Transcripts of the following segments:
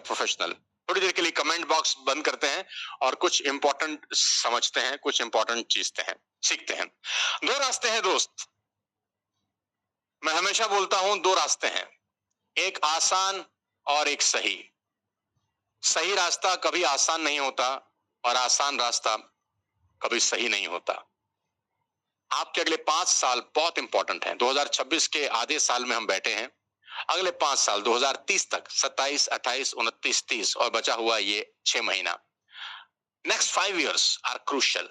Professional. थोड़ी देर के लिए कमेंट बॉक्स बंद करते हैं और कुछ इंपॉर्टेंट समझते हैं, कुछ इंपॉर्टेंट चीजते हैं, सीखते हैं। दो रास्ते हैं दोस्त, मैं हमेशा बोलता हूं दो रास्ते हैं, एक आसान और एक सही। सही रास्ता कभी आसान नहीं होता और आसान रास्ता कभी सही नहीं होता। आपके अगले 5 साल बहुत इंपॉर्टेंट हैं। 2026 के आधे साल में हम बैठे हैं। अगले 5 साल 2030 तक 27, 28, 29, 30 और बचा हुआ ये 6 महीना, नेक्स्ट 5 इयर्स आर क्रूशियल।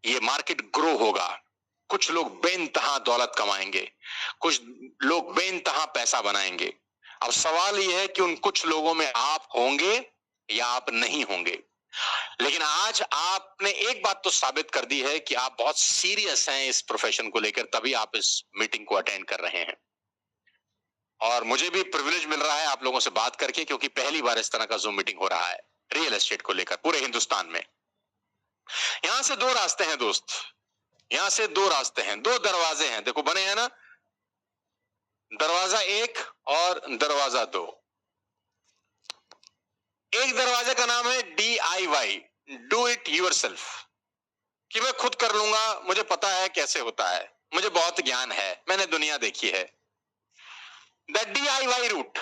ये मार्केट ग्रो होगा, कुछ लोग बेइंतहा दौलत कमाएंगे, कुछ लोग बेइंतहा पैसा बनाएंगे। अब सवाल यह है कि उन कुछ लोगों में आप होंगे या आप नहीं होंगे। लेकिन आज आपने एक बात तो साबित कर दी है कि आप बहुत सीरियस हैं इस प्रोफेशन को लेकर, तभी आप इस मीटिंग को अटेंड कर रहे हैं। और मुझे भी प्रिविलेज मिल रहा है आप लोगों से बात करके, क्योंकि पहली बार इस तरह का जूम मीटिंग हो रहा है रियल एस्टेट को लेकर पूरे हिंदुस्तान में। यहां से दो रास्ते हैं दोस्त, यहां से दो रास्ते हैं, दो दरवाजे हैं, देखो बने हैं ना, दरवाजा एक और दरवाजा दो। एक दरवाजे का नाम है DIY, डू इट योरसेल्फ, कि मैं खुद कर लूंगा, मुझे पता है कैसे होता है, मुझे बहुत ज्ञान है, मैंने दुनिया देखी है। The DIY route,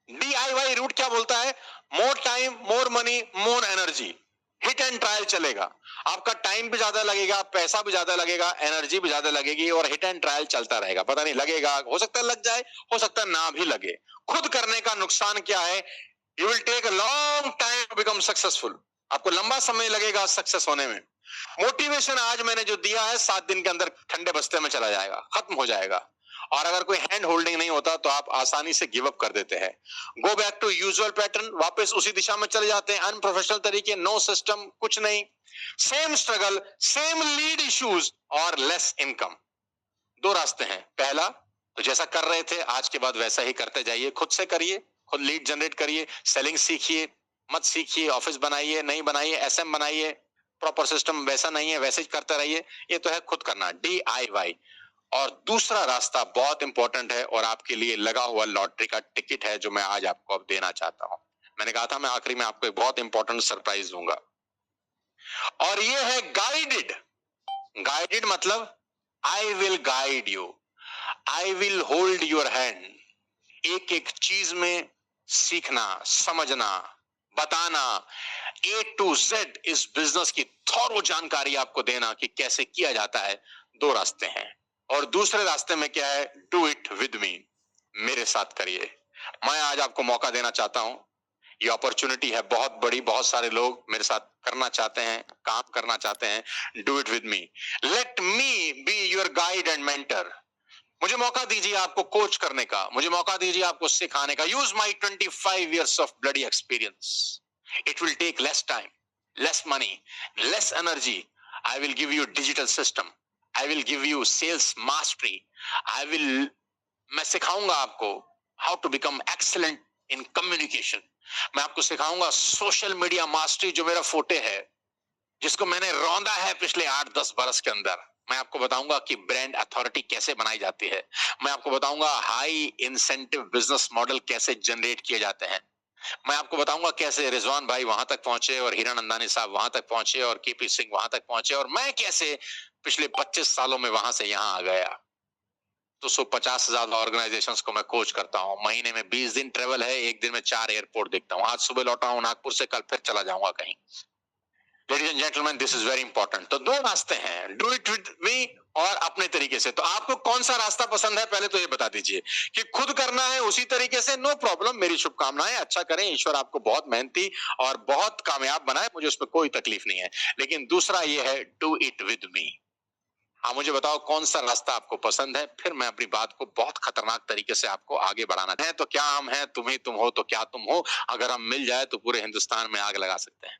DIY route क्या बोलता है? More time, more money, more energy. Hit and trial चलेगा, आपका टाइम भी ज्यादा लगेगा, पैसा भी ज्यादा लगेगा, एनर्जी भी ज्यादा लगेगी और हिट एंड ट्रायल चलता रहेगा। पता नहीं लगेगा, हो सकता है लग जाए, हो सकता है ना भी लगे। खुद करने का नुकसान क्या है? You will take a long time to become successful, आपको लंबा समय लगेगा सक्सेस होने में। मोटिवेशन आज मैंने जो दिया है 7 दिन के अंदर ठंडे बस्ते में चला जाएगा, खत्म हो जाएगा। और अगर कोई हैंड होल्डिंग नहीं होता तो आप आसानी से गिव अप कर देते हैं, go back to usual pattern, वापस उसी दिशा में चले जाते हैं, अनप्रोफेशनल तरीके, नो सिस्टम, कुछ नहीं, same struggle, same lead issues और लेस इनकम। दो रास्ते हैं, पहला तो जैसा कर रहे थे आज के बाद वैसा ही करते जाइए, खुद से करिए, खुद लीड जनरेट करिए, सेलिंग सीखिए, मत सीखिए ऑफिस बनाइए, नहीं बनाइए SM बनाइए, प्रॉपर सिस्टम वैसा नहीं है वैसे ही करते रहिए, ये तो है खुद करना DIY। और दूसरा रास्ता बहुत इंपॉर्टेंट है और आपके लिए लगा हुआ लॉटरी का टिकट है जो मैं आज आपको अब देना चाहता हूं। मैंने कहा था मैं आखिरी में आपको एक बहुत इंपॉर्टेंट सरप्राइज दूंगा और ये है गाइडेड। गाइडेड मतलब I will guide you, I will hold your hand. एक एक चीज में सीखना, समझना, बताना, A to Z इस बिजनेस की थॉरो जानकारी आपको देना कि कैसे किया जाता है। दो रास्ते हैं और दूसरे रास्ते में क्या है? डू इट विद मी, मेरे साथ करिए। मैं आज आपको मौका देना चाहता हूं, ये अपॉर्चुनिटी है बहुत बड़ी, बहुत सारे लोग मेरे साथ करना चाहते हैं, काम करना चाहते हैं। Do it with me, let me be your guide and mentor. मुझे मौका दीजिए आपको कोच करने का, मुझे मौका दीजिए आपको सिखाने का। Use my 25 years of bloody experience. It will take less time, less money, less energy. I will give you digital system. I will give you sales mastery. मैं सिखाऊंगा आपको how to become excellent in communication. मैं आपको सिखाऊंगा social media mastery जो मेरा फोटे है, जिसको मैंने रौंदा है पिछले 8-10 बरस के अंदर। मैं आपको बताऊंगा कि ब्रांड अथॉरिटी कैसे बनाई जाती है। मैं आपको बताऊंगा हाई इंसेंटिव बिजनेस मॉडल कैसे जनरेट किए जाते हैं। मैं आपको बताऊंगा कैसे रिजवान भाई वहां तक पहुंचे और हीरा नंदानी साहब वहां तक पहुंचे और KP सिंह वहां तक पहुंचे और मैं कैसे पिछले 25 सालों में वहां से यहां आ गया। 250 से ज्यादा ऑर्गेनाइजेशंस को मैं कोच करता हूं, महीने में 20 दिन ट्रेवल है, एक दिन में 4 एयरपोर्ट देखता हूं। आज सुबह लौटा हूं नागपुर से, कल फिर चला जाऊंगा कहीं। Ladies and gentleman, this is very important. तो दो रास्ते हैं, डू इट विद मी और अपने तरीके से। तो आपको कौन सा रास्ता पसंद है पहले तो ये बता दीजिए। कि खुद करना है उसी तरीके से, नो प्रॉब्लम, मेरी शुभकामनाएं, अच्छा करें, ईश्वर आपको बहुत मेहनती और बहुत कामयाब बनाए, मुझे उस पर कोई तकलीफ नहीं है। लेकिन दूसरा ये है डू इट विद मी। हाँ, मुझे बताओ कौन सा रास्ता आपको पसंद है, फिर मैं अपनी बात को बहुत खतरनाक तरीके से आपको आगे बढ़ाना है। तो क्या हम हैं, तुम ही तुम हो तो क्या तुम हो, अगर हम मिल जाए तो पूरे हिंदुस्तान में आग लगा सकते हैं।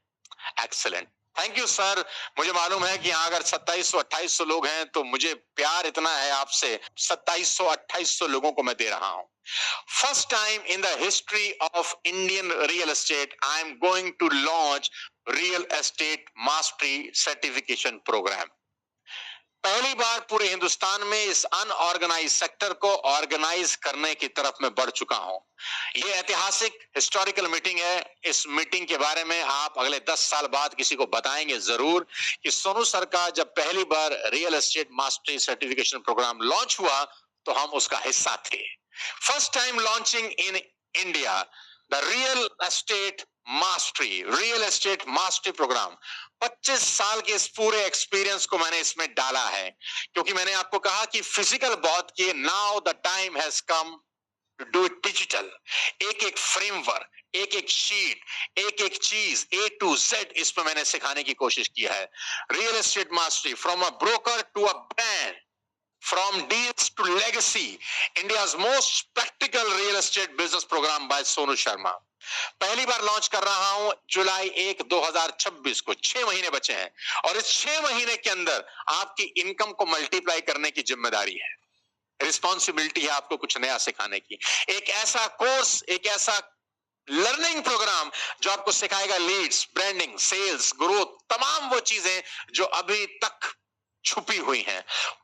Excellent, thank you sir. मुझे मालूम है कि यहाँ अगर 2700-2800 लोग हैं तो मुझे प्यार इतना है आपसे, 2700-2800 लोगों को मैं दे रहा हूं। First time in the history of Indian real estate I am going to launch real estate mastery certification programme. पहली बार पूरे हिंदुस्तान में इस अनऑर्गेनाइज सेक्टर को ऑर्गेनाइज करने की तरफ मैं बढ़ चुका हूं। ये ऐतिहासिक हिस्टोरिकल मीटिंग है। इस मीटिंग के बारे में आप अगले 10 साल बाद किसी को बताएंगे जरूर कि सोनू सर का जब पहली बार real estate mastery certification program launch हुआ तो हम उसका हिस्सा थे। First time launching in India the real estate mastery program. 25 साल के इस पूरे एक्सपीरियंस को मैंने इसमें डाला है, क्योंकि मैंने आपको कहा कि फिजिकल बहुत किए, now the time has come to do it digital. एक एक फ्रेमवर्क, एक एक शीट, एक एक चीज A to Z इसमें मैंने सिखाने की कोशिश की है। Real estate mastery from a broker to a brand, From deals to legacy, India's most practical real estate business program by Sonu Sharma। पहली बार लॉन्च कर रहा हूं जुलाई 1, 2026 को। 6 महीने बचे हैं और इस 6 महीने के अंदर आपकी इनकम को मल्टीप्लाई करने की जिम्मेदारी है, रिस्पॉन्सिबिलिटी है आपको कुछ नया सिखाने की। एक ऐसा कोर्स, एक ऐसा लर्निंग प्रोग्राम जो आपको सिखाएगा लीड्स, ब्रांडिंग, सेल्स, ग्रोथ, तमाम वो चीजें जो अभी तक छुपी हुई हैं।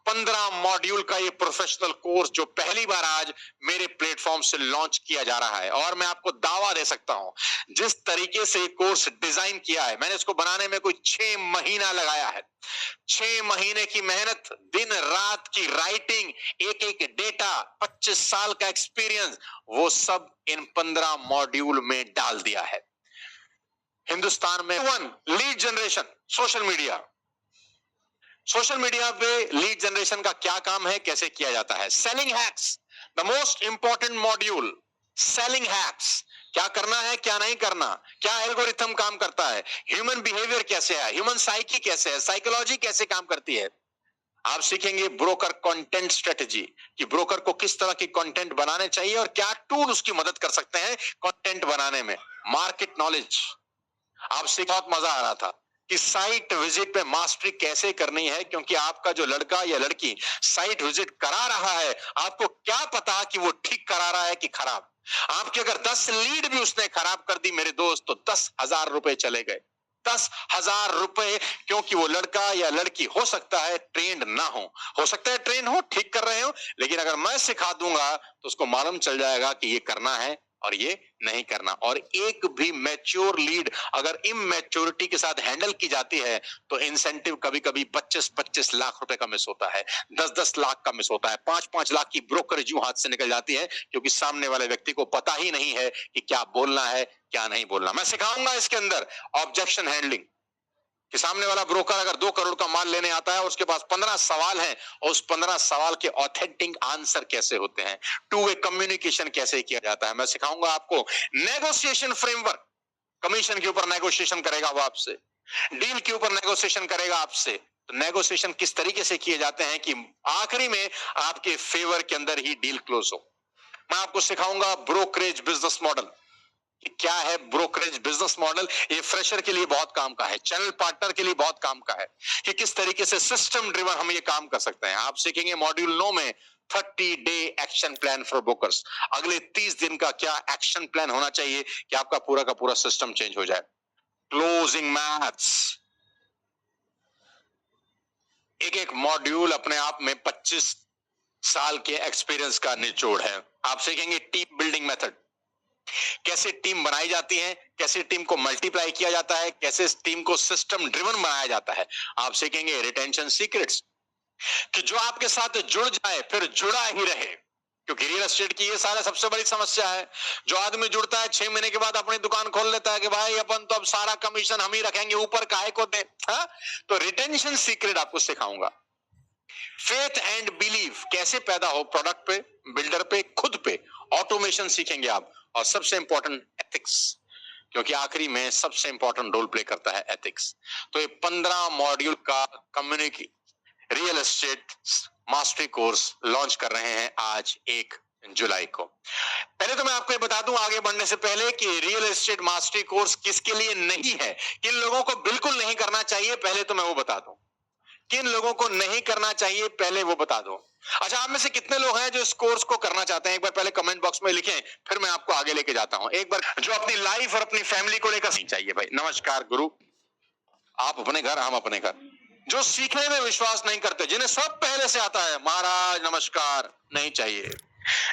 15 मॉड्यूल का ये प्रोफेशनल कोर्स जो पहली बार आज मेरे प्लेटफॉर्म से लॉन्च किया जा रहा है, और मैं आपको दावा दे सकता हूं जिस तरीके से कोर्स डिजाइन किया है, मैंने इसको बनाने में कोई 6 महीना लगाया है। 6 महीने की मेहनत, दिन रात की राइटिंग, एक एक डेटा, 25 साल का एक्सपीरियंस, वो सब इन 15 मॉड्यूल में डाल दिया है। हिंदुस्तान में लीड जनरेशन, सोशल मीडिया पे लीड जनरेशन का क्या काम है, कैसे किया जाता है। Selling hacks, the most important module, selling hacks, क्या करना है, क्या नहीं करना, क्या एल्गोरिथम काम करता है, ह्यूमन बिहेवियर कैसे है, ह्यूमन साइकी कैसे है, साइकोलॉजी कैसे काम करती है। आप सीखेंगे ब्रोकर कंटेंट स्ट्रेटेजी, कि ब्रोकर को किस तरह की कंटेंट बनाने चाहिए और क्या टूल उसकी मदद कर सकते हैं कंटेंट बनाने में। मार्केट नॉलेज, आप सीख, बहुत मजा आ रहा था कि साइट विजिट पे मास्टरी कैसे करनी है, क्योंकि आपका जो लड़का या लड़की साइट विजिट करा रहा है, आपको क्या पता कि वो ठीक करा रहा है कि खराब। आपकी अगर 10 लीड भी उसने खराब कर दी मेरे दोस्त, तो 10,000 रुपए चले गए। 10,000 रुपए, क्योंकि वो लड़का या लड़की हो सकता है ट्रेंड ना हो सकता है ट्रेन हो, ठीक कर रहे हो, लेकिन अगर मैं सिखा दूंगा तो उसको मालूम चल जाएगा कि ये करना है और ये नहीं करना। और एक भी मैच्योर लीड अगर इमैच्योरिटी के साथ हैंडल की जाती है तो इंसेंटिव कभी कभी 25-25 लाख रुपए का मिस होता है, 10-10 लाख का मिस होता है, 5-5 लाख की ब्रोकरेज यूं हाथ से निकल जाती है, क्योंकि सामने वाले व्यक्ति को पता ही नहीं है कि क्या बोलना है, क्या नहीं बोलना। मैं सिखाऊंगा इसके अंदर ऑब्जेक्शन हैंडलिंग, कि सामने वाला ब्रोकर अगर 2 करोड़ का माल लेने आता है और उसके पास 15 सवाल हैं, और उस 15 सवाल के ऑथेंटिक आंसर कैसे होते हैं, टू वे कम्युनिकेशन कैसे किया जाता है। मैं सिखाऊंगा आपको नेगोशिएशन फ्रेमवर्क, कमीशन के ऊपर नेगोशिएशन करेगा वो आपसे, डील के ऊपर नेगोशिएशन करेगा आपसे। तो नेगोशिएशन किस तरीके से किए जाते हैं कि आखिरी में आपके फेवर के अंदर ही डील क्लोज हो। मैं आपको सिखाऊंगा ब्रोकरेज बिजनेस मॉडल, कि क्या है ब्रोकरेज बिजनेस मॉडल। ये फ्रेशर के लिए बहुत काम का है, चैनल पार्टनर के लिए बहुत काम का है, कि किस तरीके से सिस्टम ड्रिवन हम ये काम कर सकते हैं। आप सीखेंगे मॉड्यूल 9 में 30 day action plan for brokers. अगले 30 दिन का क्या एक्शन प्लान होना चाहिए कि आपका पूरा का पूरा सिस्टम चेंज हो जाए। क्लोजिंग मैथ्स, एक एक मॉड्यूल अपने आप में 25 साल के एक्सपीरियंस का निचोड़ है। आप सीखेंगे टीम बिल्डिंग मेथड, कैसे टीम बनाई जाती है, कैसे टीम को मल्टीप्लाई किया जाता है, कैसे टीम को सिस्टम ड्रिवन बनाया जाता है। आप सीखेंगे रिटेंशन सीक्रेट्स, कि जो आपके साथ जुड़ जाए फिर जुड़ा ही रहे, क्योंकि रियल एस्टेट की ये सारा सबसे बड़ी समस्या है। जो आदमी जुड़ता है 6 महीने के बाद अपनी दुकान खोल लेता है कि भाई अपन तो अब सारा कमीशन हम ही रखेंगे, ऊपर काहे को दे। तो रिटेंशन सीक्रेट आपको सिखाऊंगा। फेथ एंड बिलीव कैसे पैदा हो प्रोडक्ट पे, बिल्डर पे, खुद पे। ऑटोमेशन सीखेंगे आप, और सबसे इंपॉर्टेंट एथिक्स, क्योंकि आखिरी में सबसे इंपॉर्टेंट रोल प्ले करता है एथिक्स। तो ये 15 मॉड्यूल का community real estate mastery course launch कर रहे हैं आज 1 जुलाई को। पहले तो मैं आपको ये बता दूं आगे बढ़ने से पहले कि रियल एस्टेट मास्टरी कोर्स किसके लिए नहीं है, किन लोगों को बिल्कुल नहीं करना चाहिए, पहले तो मैं वो बता दूं। किन लोगों को नहीं करना चाहिए पहले वो बता दो। अच्छा, आप में से कितने लोग हैं जो इस कोर्स को करना चाहते हैं? एक बार पहले कमेंट बॉक्स में लिखें, फिर मैं आपको आगे लेके जाता हूं। एक बार जो अपनी लाइफ और अपनी फैमिली को लेकर चाहिए भाई। नमस्कार गुरु, आप अपने घर, हम अपने घर। जो सीखने में विश्वास नहीं करते, जिन्हें सब पहले से आता है, महाराज नमस्कार, नहीं चाहिए।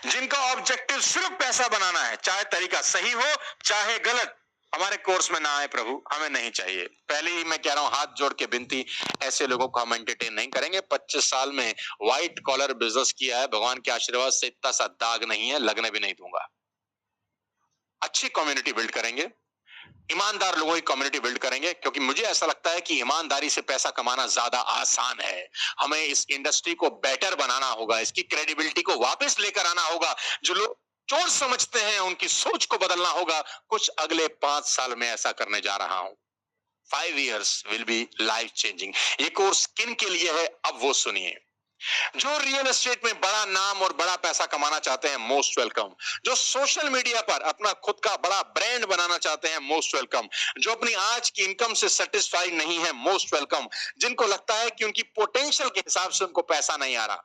जिनका ऑब्जेक्टिव सिर्फ पैसा बनाना है, चाहे तरीका सही हो चाहे गलत, हमारे कोर्स में ना आए प्रभु, हमें नहीं चाहिए। पहले ही मैं कह रहा हूं, हाथ जोड़ के विनती, ऐसे लोगों को हम एंटरटेन नहीं करेंगे। 25 साल में व्हाइट कॉलर बिजनेस किया है, भगवान के आशीर्वाद से इतना सा दाग नहीं है, लगने भी नहीं दूंगा। अच्छी कम्युनिटी बिल्ड करेंगे, ईमानदार लोगों की कम्युनिटी बिल्ड करेंगे, क्योंकि मुझे ऐसा लगता है कि ईमानदारी से पैसा कमाना ज्यादा आसान है। हमें इस इंडस्ट्री को बेटर बनाना होगा, इसकी क्रेडिबिलिटी को वापस लेकर आना होगा। जो लोग चोर समझते हैं उनकी सोच को बदलना होगा। कुछ अगले 5 साल में ऐसा करने जा रहा हूं। 5 years will be life changing। ये कोर्स किन के लिए है, अब वो सुनिए। जो रियल एस्टेट में बड़ा नाम और बड़ा पैसा कमाना चाहते हैं, मोस्ट वेलकम। जो सोशल मीडिया पर अपना खुद का बड़ा ब्रांड बनाना चाहते हैं, मोस्ट वेलकम। जो अपनी आज की इनकम से सेटिस्फाइड नहीं है, मोस्ट वेलकम। जिनको लगता है कि उनकी पोटेंशियल के हिसाब से उनको पैसा नहीं आ रहा,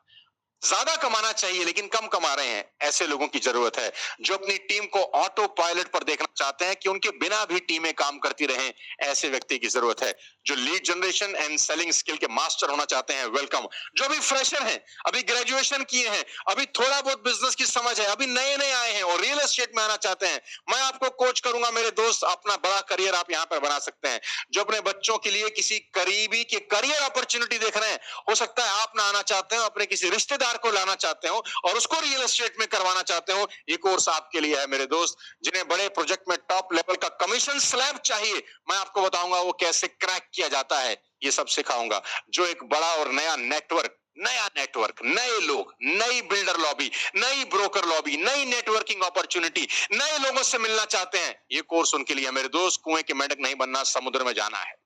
ज्यादा कमाना चाहिए लेकिन कम कमा रहे हैं, ऐसे लोगों की जरूरत है। जो अपनी टीम को ऑटो पायलट पर देखना चाहते हैं कि उनके बिना भी टीमें काम करती रहें, ऐसे व्यक्ति की जरूरत है। जो lead generation and selling skill के मास्टर होना चाहते हैं, वेलकम। जो अभी फ्रेशर हैं, अभी ग्रेजुएशन किए हैं, अभी थोड़ा बहुत बिजनेस की समझ है, अभी नए नए आए हैं और रियल एस्टेट में आना चाहते हैं, मैं आपको कोच करूंगा मेरे दोस्त। अपना बड़ा करियर आप यहां पर बना सकते हैं। जो अपने बच्चों के लिए किसी करीबी के करियर अपॉर्चुनिटी देख रहे हैं, हो सकता है आप ना आना चाहते हो, अपने किसी रिश्तेदार को लाना चाहते हो और उसको रियल एस्टेट में करवाना चाहते हो, ये कोर्स आपके लिए है मेरे दोस्त। जिन्हें बड़े प्रोजेक्ट में टॉप लेवल का कमीशन स्लैब चाहिए, मैं आपको बताऊंगा वो कैसे क्रैक किया जाता है, ये सब सिखाऊंगा। जो एक बड़ा और नया नेटवर्क, नए लोग, नई बिल्डर लॉबी, नई ब्रोकर लॉबी, नई नेटवर्किंग अपॉर्चुनिटी, नए लोगों से मिलना चाहते हैं, ये कोर्स उनके लिए है मेरे दोस्त। कुएं के मेंढक नहीं बनना, समुद्र में जाना है।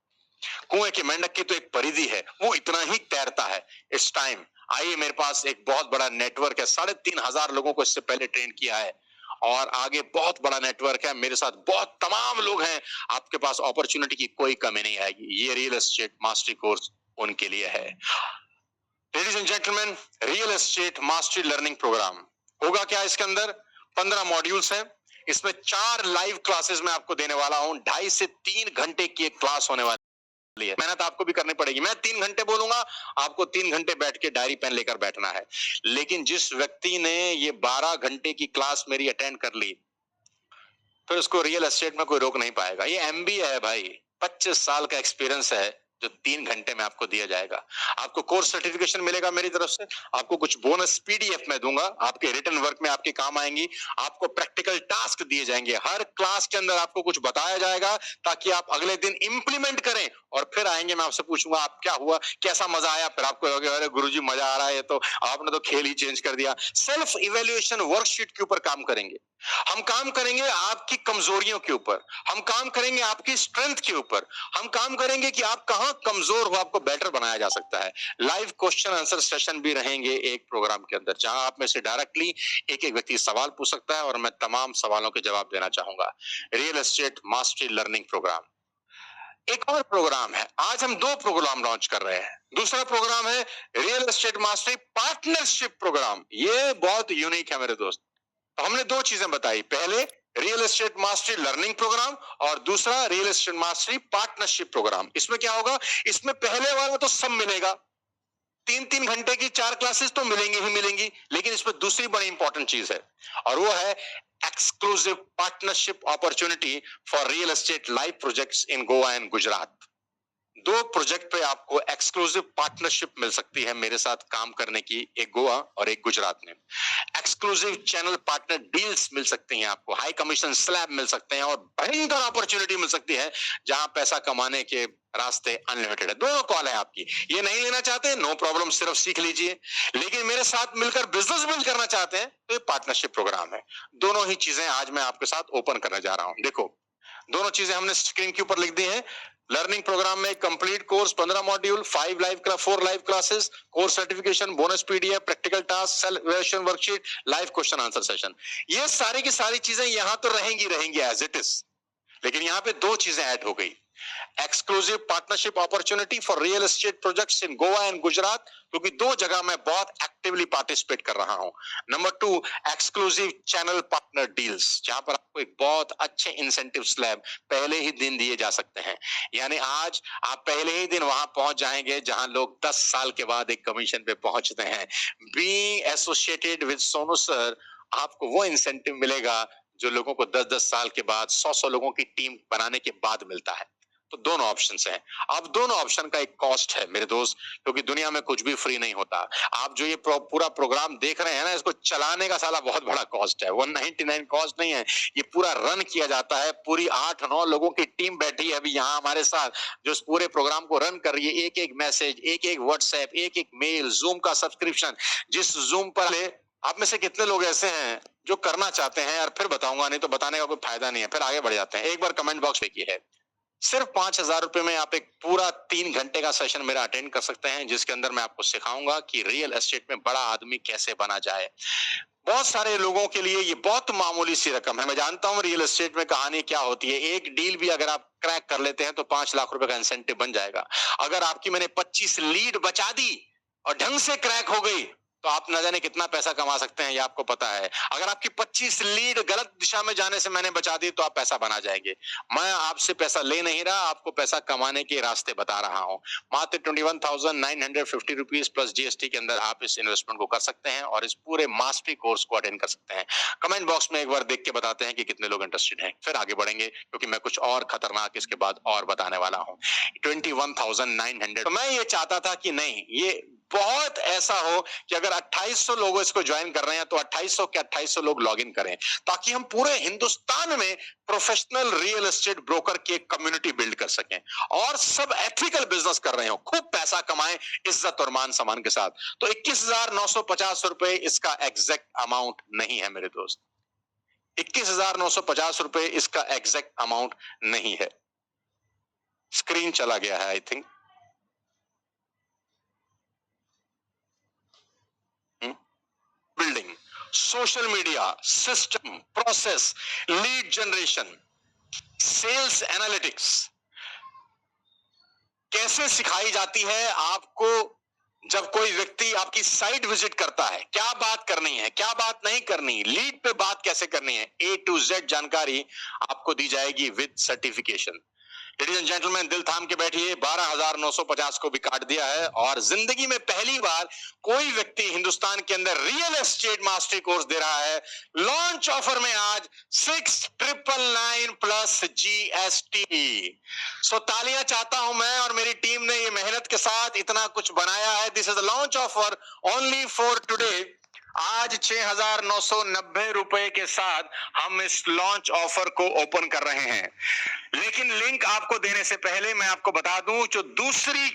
कुएं के मेंढक की तो एक परिधि है, वो इतना ही तैरता है। इस टाइम आइए, मेरे पास एक बहुत बड़ा नेटवर्क है, 3,500 लोगों को इससे पहले ट्रेन किया है और आगे बहुत बड़ा नेटवर्क है। मेरे साथ बहुत तमाम लोग हैं, आपके पास अपॉर्चुनिटी की कोई कमी नहीं आएगी। ये रियल एस्टेट मास्टरी कोर्स उनके लिए है। Ladies and gentleman, real estate mastery learning programme होगा क्या? इसके अंदर 15 मॉड्यूल्स हैं। इसमें 4 लाइव क्लासेस मैं आपको देने वाला हूं। 2.5 से 3 घंटे की एक क्लास होने वाली है। मेहनत आपको भी करनी पड़ेगी। मैं 3 घंटे बोलूंगा, आपको 3 घंटे बैठ के डायरी पेन लेकर बैठना है। लेकिन जिस व्यक्ति ने ये 12 घंटे की क्लास मेरी अटेंड कर ली, फिर उसको रियल एस्टेट में कोई रोक नहीं पाएगा। ये एमबीए है भाई, 25 साल का एक्सपीरियंस है जो 3 घंटे में आपको दिया जाएगा। आपको कोर्स सर्टिफिकेशन मिलेगा मेरी तरफ से, आपको कुछ बोनस पीडीएफ में दूंगा, आपके रिटर्न वर्क में आपके काम आएंगी। आपको प्रैक्टिकल टास्क दिए जाएंगे, हर क्लास के अंदर आपको कुछ बताया जाएगा ताकि आप अगले दिन इंप्लीमेंट करें और फिर आएंगे। मैं आपसे पूछूंगा आप क्या हुआ, कैसा मजा आया, फिर आपको लगेगा अरे गुरुजी मजा आ रहा है, ये तो आपने तो खेल ही चेंज कर दिया। सेल्फ इवेल्युएशन वर्कशीट के ऊपर काम करेंगे। हम काम करेंगे आपकी कमजोरियों के ऊपर, हम काम करेंगे आपकी स्ट्रेंथ के ऊपर, हम काम करेंगे कि आप कहां कमजोर हो, आपको बेटर बनाया जा सकता है। लाइव क्वेश्चन आंसर सेशन भी रहेंगे एक प्रोग्राम के अंदर, जहां आप में से डायरेक्टली एक एक व्यक्ति सवाल पूछ सकता है और मैं तमाम सवालों के जवाब देना चाहूंगा। Real estate mastery learning programme. एक और प्रोग्राम है, आज हम 2 प्रोग्राम लॉन्च कर रहे हैं। दूसरा प्रोग्राम है real estate mastery partnership programme. ये बहुत यूनिक है मेरे दोस्त। तो हमने 2 चीजें बताई, पहले real estate mastery learning programme और दूसरा real estate mastery partnership programme. इसमें क्या होगा, इसमें पहले वाला तो सब मिलेगा, 3-3 घंटे की 4 क्लासेस तो मिलेंगी ही मिलेंगी, लेकिन इसमें दूसरी बड़ी इंपॉर्टेंट चीज है और वो है exclusive partnership opportunity for real estate live projects in Goa and Gujarat. 2 project पे आपको एक्सक्लूसिव पार्टनरशिप मिल सकती है मेरे साथ काम करने की, एक गोवा और एक गुजरात में। एक्सक्लूसिव चैनल पार्टनर डील्स मिल सकती हैं आपको, हाई कमीशन स्लैब मिल सकते हैं और भयंकर अपॉर्चुनिटी मिल सकती है जहां पैसा कमाने के रास्ते अनलिमिटेड है। दोनों कॉल है आपकी। ये नहीं लेना चाहते, नो प्रॉब्लम, सिर्फ सीख लीजिए। लेकिन मेरे साथ मिलकर बिजनेस बिल्ड करना चाहते हैं तो ये पार्टनरशिप प्रोग्राम है। दोनों ही चीजें आज मैं आपके साथ ओपन करने जा रहा हूं। देखो, दोनों चीजें हमने स्क्रीन के ऊपर लिख दी हैं। लर्निंग प्रोग्राम में complete course, 15 module, 4 live classes, course certification, bonus PDF, practical task, self evaluation worksheet, live question answer session. ये सारी की सारी चीजें यहां तो रहेंगी एज इट इज, लेकिन यहां पे 2 चीजें ऐड हो गई। Exclusive partnership opportunity for real estate projects in Goa and Gujarat, क्योंकि दो जगह मैं बहुत एक्टिवली पार्टिसिपेट कर रहा हूं। Number 2, exclusive channel partner deals, जहां पर आपको एक बहुत अच्छे इंसेंटिव स्लैब पहले ही दिन दिए जा सकते हैं। यानी आज आप पहले ही दिन वहां पहुंच जाएंगे जहां लोग 10 साल के बाद एक कमीशन पे पहुंचते हैं। Being associated with Sonu sir, आपको वो इंसेंटिव मिलेगा जो लोगों को 10-10 साल के बाद 100-100 लोगों की टीम बनाने के बाद मिलता है। तो दोनों ऑप्शंस हैं। अब दोनों ऑप्शन का एक कॉस्ट है मेरे दोस्त, क्योंकि दुनिया में कुछ भी फ्री नहीं होता। आप जो ये पूरा प्रोग्राम देख रहे हैं ना, इसको चलाने का साला बहुत बड़ा कॉस्ट है। 199 कॉस्ट नहीं है, ये पूरा रन किया जाता है। पूरी 8-9 लोगों की टीम बैठी है अभी यहाँ हमारे साथ, जो इस पूरे प्रोग्राम को रन कर रही है। एक एक मैसेज, एक एक व्हाट्सएप, एक एक मेल, जूम का सब्सक्रिप्शन। जिस जूम पर आप में से कितने लोग ऐसे हैं जो करना चाहते हैं? यार फिर बताऊंगा, नहीं तो बताने का कोई फायदा नहीं है, फिर आगे बढ़ जाते हैं। एक बार कमेंट बॉक्स में की है, सिर्फ 5,000 रुपए में आप एक पूरा 3 घंटे का सेशन मेरा अटेंड कर सकते हैं, जिसके अंदर मैं आपको सिखाऊंगा कि रियल एस्टेट में बड़ा आदमी कैसे बना जाए। बहुत सारे लोगों के लिए ये बहुत मामूली सी रकम है। मैं जानता हूं रियल एस्टेट में कहानी क्या होती है। एक डील भी अगर आप क्रैक कर लेते हैं तो 5 लाख रुपए का इंसेंटिव बन जाएगा। अगर आपकी मैंने 25 लीड बचा दी और ढंग से क्रैक हो गई तो आप न जाने कितना पैसा कमा सकते हैं, ये आपको पता है। अगर आपकी 25 लीड गलत दिशा में जाने से मैंने बचा दी तो आप पैसा बना जाएंगे। मैं आपसे पैसा ले नहीं रहा, आपको पैसा कमाने के रास्ते बता रहा हूं। मात्र 21,950 रुपीज प्लस जीएसटी के अंदर आप इस इन्वेस्टमेंट को कर सकते हैं और इस पूरे मास्टरी कोर्स को अटेंड कर सकते हैं। कमेंट बॉक्स में एक बार देख के बताते हैं कि कितने लोग इंटरेस्टेड हैं, फिर आगे बढ़ेंगे, क्योंकि मैं कुछ और खतरनाक इसके बाद और बताने वाला हूं। 21,900। तो मैं ये चाहता था कि नहीं, ये बहुत ऐसा हो कि अगर 2800 लोग इसको ज्वाइन कर रहे हैं तो 2800 के 2800 लोग लॉग इन करें, ताकि हम पूरे हिंदुस्तान में प्रोफेशनल रियल एस्टेट ब्रोकर की एक कम्युनिटी बिल्ड कर सकें और सब एथिकल बिजनेस कर रहे हो, खूब पैसा कमाएं इज्जत और मान सम्मान के साथ। तो 21,950 रुपए इसका एग्जैक्ट अमाउंट नहीं है मेरे दोस्त। 21,950 रुपए इसका एग्जैक्ट अमाउंट नहीं है। स्क्रीन चला गया है I think. Building, social media, system, process, lead generation, sales analytics कैसे सिखाई जाती है आपको। जब कोई व्यक्ति आपकी साइट विजिट करता है, क्या बात करनी है, क्या बात नहीं करनी, लीड पे बात कैसे करनी है, A to Z जानकारी आपको दी जाएगी with certification. Ladies and gentleman, दिल थाम के बैठिए, 12,950 को भी काट दिया है और जिंदगी में पहली बार कोई व्यक्ति हिंदुस्तान के अंदर रियल एस्टेट मास्टरी कोर्स दे रहा है। लॉन्च ऑफर में आज 6,999 प्लस जीएसटी। सो तालियां चाहता हूं मैं और मेरी टीम ने ये मेहनत के साथ इतना कुछ बनाया है। This is the launch offer only for today. आज 6,990 रुपए के साथ हम इस लॉन्च ऑफर को ओपन कर रहे हैं। लेकिन लिंक आपको देने से पहले मैं आपको बता दूं, जो दूसरी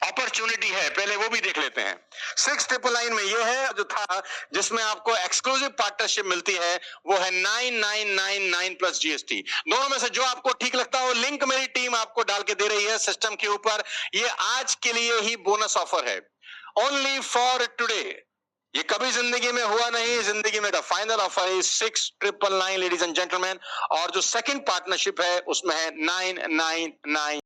अपॉर्चुनिटी है पहले वो भी देख लेते हैं। 6,999 में ये है जो था, जिसमें आपको एक्सक्लूसिव पार्टनरशिप मिलती है, वो है 9,999 प्लस जीएसटी। दोनों में से जो आपको ठीक लगता हो, लिंक मेरी टीम आपको डाल के दे रही है सिस्टम के ऊपर। ये आज के लिए ही बोनस ऑफर है, ओनली फॉर टुडे। ये कभी जिंदगी में हुआ नहीं, जिंदगी में द फाइनल ऑफर है 6,999 लेडीज एंड जेंटलमैन। और जो सेकंड पार्टनरशिप है उसमें है 999